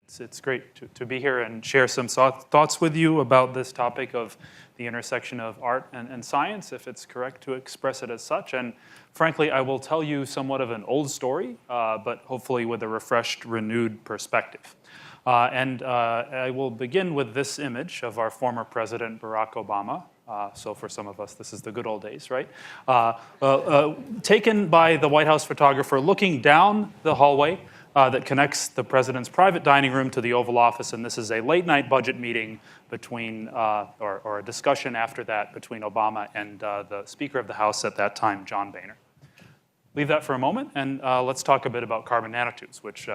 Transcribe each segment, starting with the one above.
It's great to be here and share some thoughts with you about this topic of the intersection of art and science, if it's correct to express it as such. And frankly, I will tell you somewhat of an old story, but hopefully with a refreshed, renewed perspective. I will begin with this image of our former president, Barack Obama. So for some of us, this is the good old days, right? Taken by the White House photographer looking down the hallway that connects the president's private dining room to the Oval Office, and this is a late-night budget meeting between, or a discussion after that between Obama and the Speaker of the House at that time, John Boehner. Leave that for a moment, and let's talk a bit about carbon nanotubes, which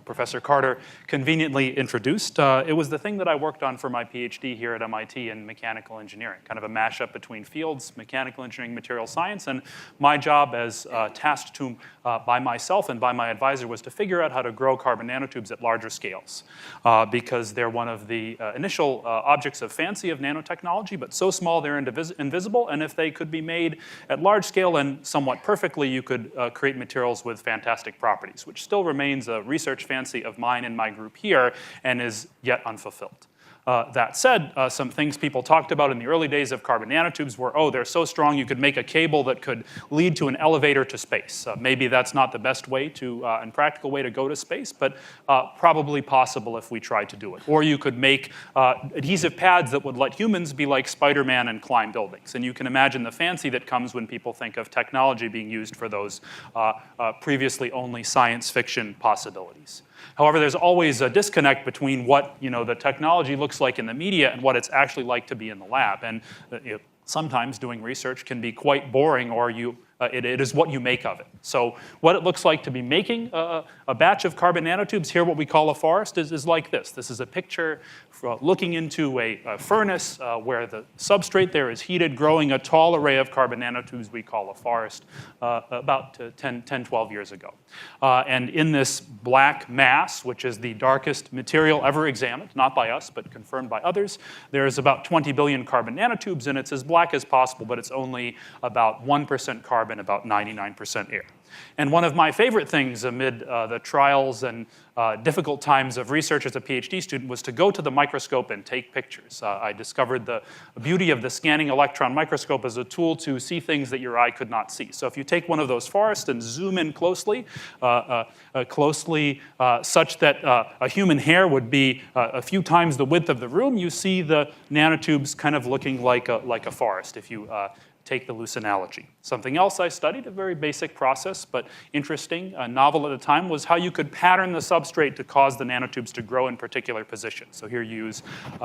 Professor Carter conveniently introduced. It was the thing that I worked on for my PhD here at MIT in mechanical engineering, kind of a mashup between fields, mechanical engineering, material science, and my job as tasked to by myself and by my advisor was to figure out how to grow carbon nanotubes at larger scales, because they're one of the initial objects of fancy of nanotechnology, but so small they're invisible, and if they could be made at large scale and somewhat perfectly, you could create materials with fantastic properties, which still remains a research fancy of mine and my group here and is yet unfulfilled. That said, some things people talked about in the early days of carbon nanotubes were, oh, they're so strong you could make a cable that could lead to an elevator to space. Maybe that's not the best way to, and practical way to go to space, but probably possible if we tried to do it. Or you could make adhesive pads that would let humans be like Spider-Man and climb buildings. And you can imagine the fancy that comes when people think of technology being used for those previously only science fiction possibilities. However, there's always a disconnect between what the technology looks like in the media and what it's actually like to be in the lab. And sometimes doing research can be quite boring, or it is what you make of it. So what it looks like to be making a batch of carbon nanotubes, here what we call a forest, is like this. This is a picture looking into a furnace where the substrate there is heated, growing a tall array of carbon nanotubes we call a forest about 10, 12 years ago. And in this black mass, which is the darkest material ever examined, not by us, but confirmed by others, there's about 20 billion carbon nanotubes, and it's as black as possible, but it's only about 1% carbon, about 99% air. And one of my favorite things amid the trials and difficult times of research as a PhD student was to go to the microscope and take pictures. I discovered the beauty of the scanning electron microscope as a tool to see things that your eye could not see. So if you take one of those forests and zoom in closely, such that a human hair would be a few times the width of the room, you see the nanotubes kind of looking like a forest if you take the loose analogy. Something else I studied, a very basic process, but interesting, novel at the time, was how you could pattern the substrate to cause the nanotubes to grow in particular positions. So here you use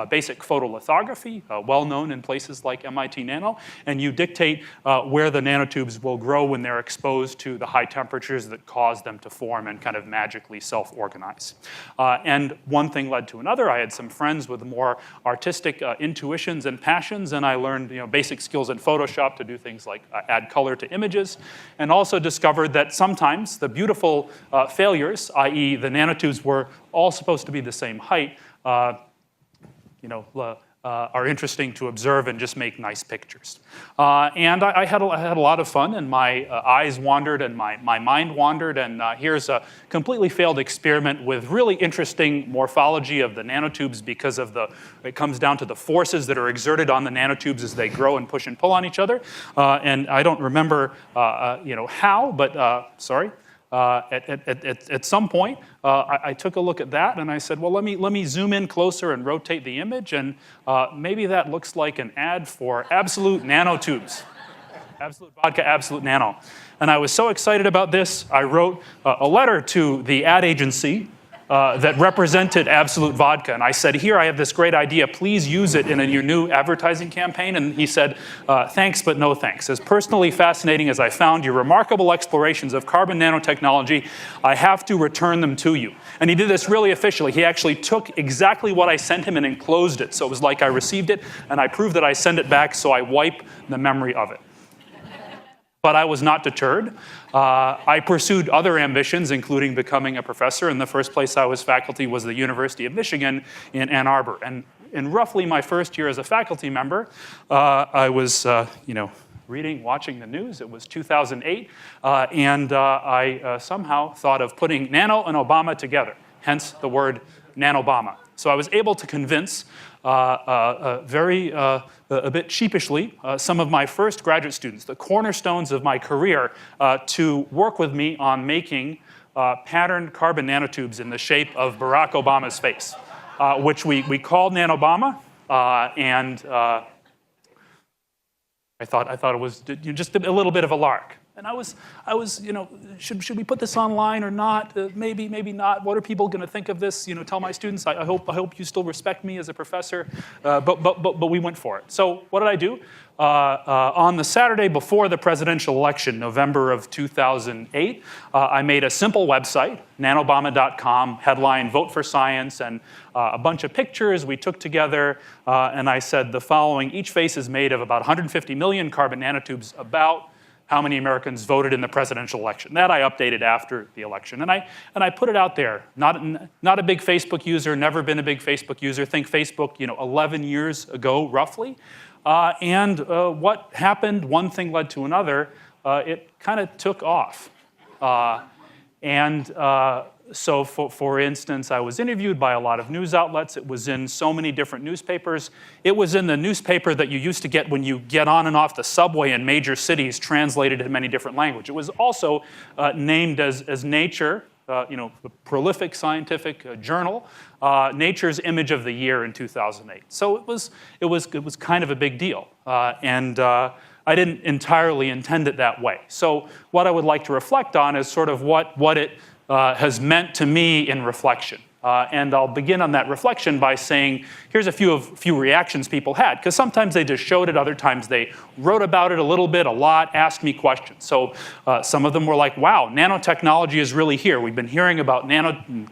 basic photolithography, well known in places like MIT Nano, and you dictate where the nanotubes will grow when they're exposed to the high temperatures that cause them to form and kind of magically self-organize. And one thing led to another. I had some friends with more artistic intuitions and passions, and I learned basic skills in Photoshop to do things like add color to images, and also discovered that sometimes the beautiful failures, i.e. the nanotubes were all supposed to be the same height, are interesting to observe and just make nice pictures. And I had a lot of fun, and my eyes wandered and my mind wandered, and here's a completely failed experiment with really interesting morphology of the nanotubes because of it comes down to the forces that are exerted on the nanotubes as they grow and push and pull on each other. And I don't remember how, but sorry. At some point, I took a look at that and I said, well, let me zoom in closer and rotate the image, and maybe that looks like an ad for Absolute nanotubes. Absolute Vodka, Absolute Nano. And I was so excited about this, I wrote a letter to the ad agency that represented Absolute Vodka. And I said, here, I have this great idea. Please use it in your new advertising campaign. And he said, thanks, but no thanks. As personally fascinating as I found your remarkable explorations of carbon nanotechnology, I have to return them to you. And he did this really officially. He actually took exactly what I sent him and enclosed it. So it was like I received it, and I proved that I send it back, so I wipe the memory of it. But I was not deterred. I pursued other ambitions, including becoming a professor. And the first place I was faculty was the University of Michigan in Ann Arbor. And in roughly my first year as a faculty member, I was, watching the news. It was 2008. And I somehow thought of putting Nano and Obama together, hence the word Nanobama. So I was able to convince a bit sheepishly, some of my first graduate students, the cornerstones of my career, to work with me on making patterned carbon nanotubes in the shape of Barack Obama's face, which we called Nanobama, and I thought it was just a little bit of a lark. And I was, should we put this online or not? Maybe not. What are people going to think of this? Tell my students. I hope you still respect me as a professor. But we went for it. So what did I do? On the Saturday before the presidential election, November of 2008, I made a simple website, nanobama.com, headline, Vote for Science, and a bunch of pictures we took together. And I said the following: each face is made of about 150 million carbon nanotubes, about how many Americans voted in the presidential election. That I updated after the election. And I put it out there. Not a big Facebook user, never been a big Facebook user. Think Facebook, 11 years ago, roughly. And what happened, one thing led to another. It kind of took off. So for instance, I was interviewed by a lot of news outlets. It was in so many different newspapers. It was in the newspaper that you used to get when you get on and off the subway in major cities, translated in many different languages. It was also named as Nature, a prolific scientific journal, Nature's Image of the Year in 2008. So it was kind of a big deal. I didn't entirely intend it that way. So what I would like to reflect on is sort of what it has meant to me in reflection. And I'll begin on that reflection by saying, here's a few reactions people had, because sometimes they just showed it, other times they wrote about it a little bit, a lot, asked me questions. So some of them were like, wow, nanotechnology is really here. We've been hearing about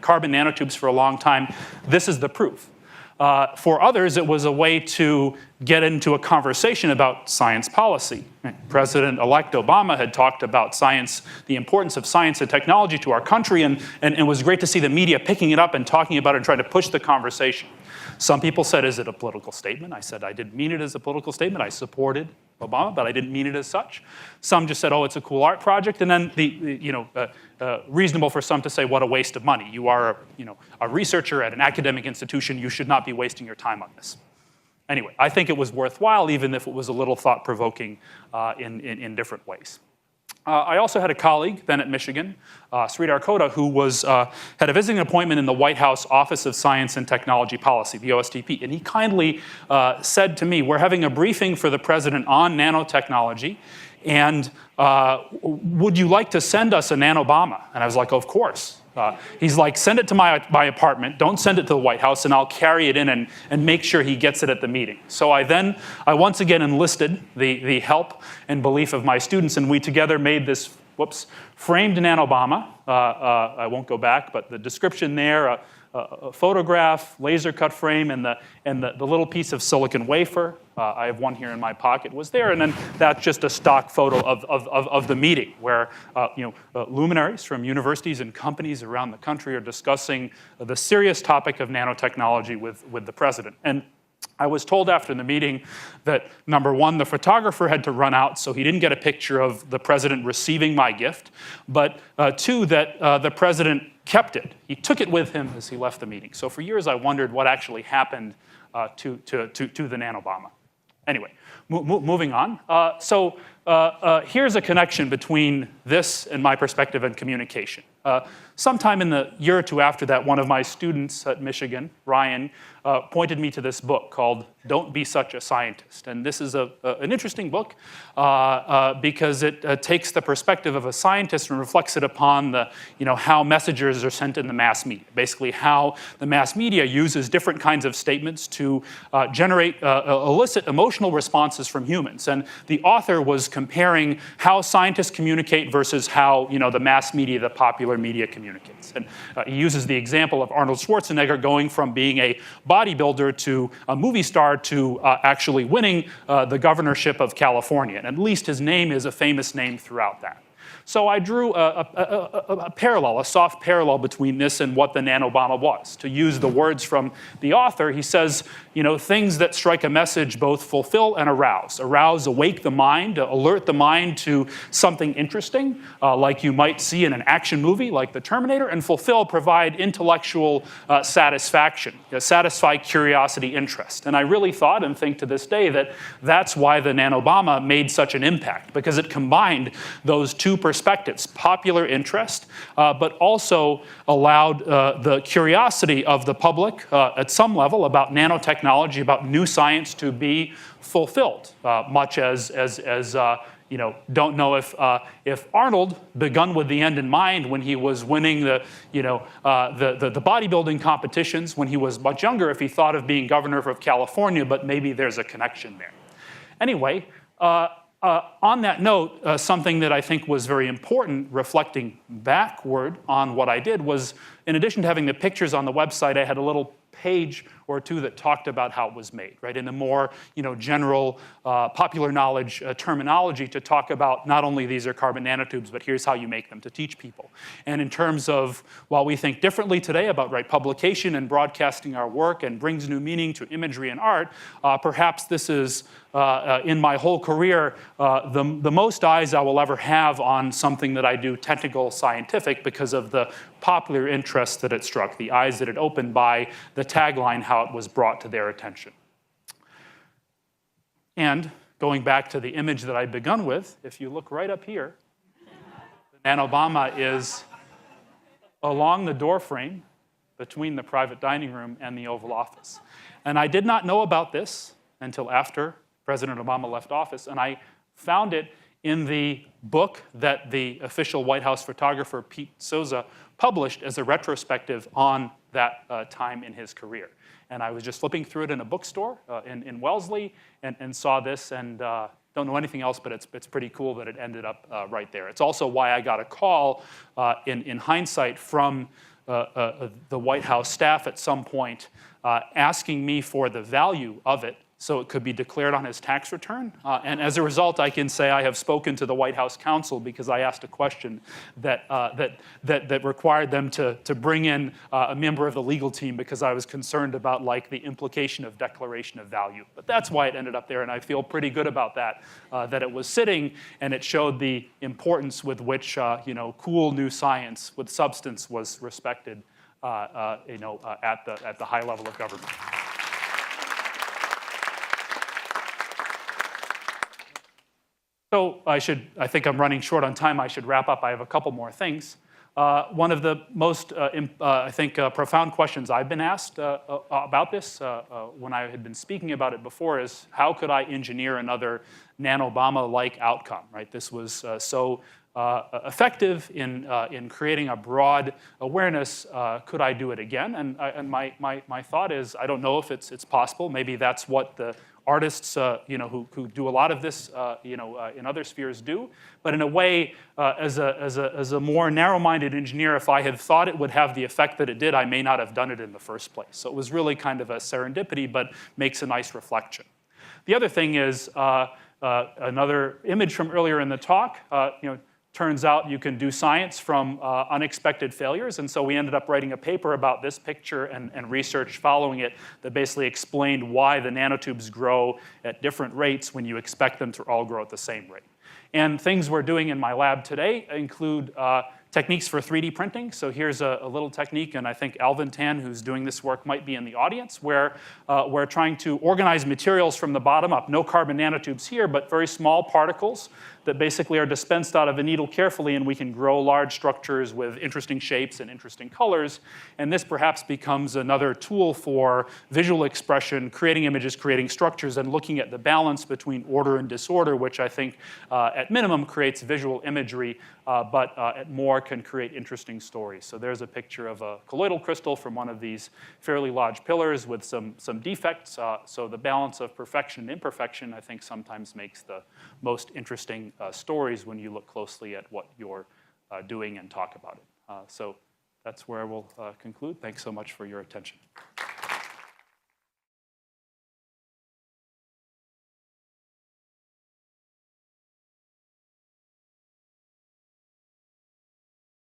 carbon nanotubes for a long time. This is the proof. For others, it was a way to get into a conversation about science policy. President-elect Obama had talked about science, the importance of science and technology to our country, and it was great to see the media picking it up and talking about it and trying to push the conversation. Some people said, is it a political statement? I said, I didn't mean it as a political statement. I supported Obama, but I didn't mean it as such. Some just said, oh, it's a cool art project. And then reasonable for some to say, what a waste of money. You are a researcher at an academic institution. You should not be wasting your time on this. Anyway, I think it was worthwhile, even if it was a little thought-provoking in different ways. I also had a colleague then at Michigan, Sridhar Kota, who had a visiting appointment in the White House Office of Science and Technology Policy, the OSTP. And he kindly said to me, we're having a briefing for the president on nanotechnology, and would you like to send us a Nanobama? And I was like, of course. He's like, send it to my apartment, don't send it to the White House, and I'll carry it in and make sure he gets it at the meeting. So I once again enlisted the help and belief of my students, and we together made this, framed Nanobama. I won't go back, but the description there, a photograph, laser cut frame, and the little piece of silicon wafer. I have one here in my pocket, was there, and then that's just a stock photo of the meeting where luminaries from universities and companies around the country are discussing the serious topic of nanotechnology with the president. And I was told after the meeting that, number one, the photographer had to run out, so he didn't get a picture of the president receiving my gift, but two, that the president kept it. He took it with him as he left the meeting. So for years I wondered what actually happened to the Nanobama. Anyway, moving on. Here's a connection between this and my perspective and communication. Sometime in the year or two after that, one of my students at Michigan, Ryan, pointed me to this book called Don't Be Such a Scientist. And this is an interesting book because it takes the perspective of a scientist and reflects it upon how messages are sent in the mass media. Basically how the mass media uses different kinds of statements to generate elicit emotional responses from humans. And the author was comparing how scientists communicate versus how the mass media, the popular media communicates. And he uses the example of Arnold Schwarzenegger going from being a bodybuilder to a movie star to actually winning the governorship of California. And at least his name is a famous name throughout that. So I drew a parallel, a soft parallel between this and what the nanobomb was. To use the words from the author, he says, things that strike a message both fulfill and arouse. Arouse, awake the mind, alert the mind to something interesting, like you might see in an action movie like The Terminator, and fulfill, provide intellectual satisfaction, satisfy curiosity, interest. And I really thought and think to this day that that's why the nanobomb made such an impact, because it combined those two perspectives, popular interest, but also allowed the curiosity of the public at some level about nanotechnology, about new science to be fulfilled, much as don't know if Arnold, begun with the end in mind when he was winning the bodybuilding competitions when he was much younger, if he thought of being governor of California, but maybe there's a connection there. Anyway, on that note, something that I think was very important, reflecting backward on what I did, was in addition to having the pictures on the website, I had a little page or two that talked about how it was made, right? In the more general popular knowledge terminology, to talk about not only these are carbon nanotubes, but here's how you make them, to teach people. And in terms of, while we think differently today about publication and broadcasting our work and brings new meaning to imagery and art, perhaps this is, in my whole career, the most eyes I will ever have on something that I do technical scientific, because of the popular interest that it struck, the eyes that it opened by the tagline, how it was brought to their attention. And going back to the image that I'd begun with, if you look right up here, the nanobomb is along the doorframe between the private dining room and the Oval Office. And I did not know about this until after President Obama left office, and I found it in the book that the official White House photographer, Pete Souza, published as a retrospective on that time in his career. And I was just flipping through it in a bookstore in Wellesley and saw this, and don't know anything else, but it's pretty cool that it ended up right there. It's also why I got a call in hindsight from the White House staff at some point asking me for the value of it, so it could be declared on his tax return. And as a result, I can say I have spoken to the White House counsel, because I asked a question that required them to bring in a member of the legal team, because I was concerned about the implication of declaration of value. But that's why it ended up there, and I feel pretty good about that, that it was sitting, and it showed the importance with which cool new science with substance was respected at the high level of government. So I think I'm running short on time. I should wrap up. I have a couple more things. One of the most, profound questions I've been asked about this when I had been speaking about it before is, how could I engineer another nanobomb-like outcome, right? This was so effective in creating a broad awareness. Could I do it again? And my thought is, I don't know if it's possible. Maybe that's what the artists, who do a lot of this, in other spheres do. But in a way, as a more narrow-minded engineer, if I had thought it would have the effect that it did, I may not have done it in the first place. So it was really kind of a serendipity, but makes a nice reflection. The other thing is another image from earlier in the talk. Turns out you can do science from unexpected failures, and so we ended up writing a paper about this picture and research following it that basically explained why the nanotubes grow at different rates when you expect them to all grow at the same rate. And things we're doing in my lab today include techniques for 3D printing. So here's a little technique, and I think Alvin Tan, who's doing this work, might be in the audience, where we're trying to organize materials from the bottom up. No carbon nanotubes here, but very small particles that basically are dispensed out of a needle carefully, and we can grow large structures with interesting shapes and interesting colors. And this perhaps becomes another tool for visual expression, creating images, creating structures, and looking at the balance between order and disorder, which I think at minimum creates visual imagery, but at more can create interesting stories. So there's a picture of a colloidal crystal from one of these fairly large pillars with some defects. So the balance of perfection and imperfection, I think, sometimes makes the most interesting stories when you look closely at what you're doing and talk about it. So that's where we'll conclude. Thanks so much for your attention.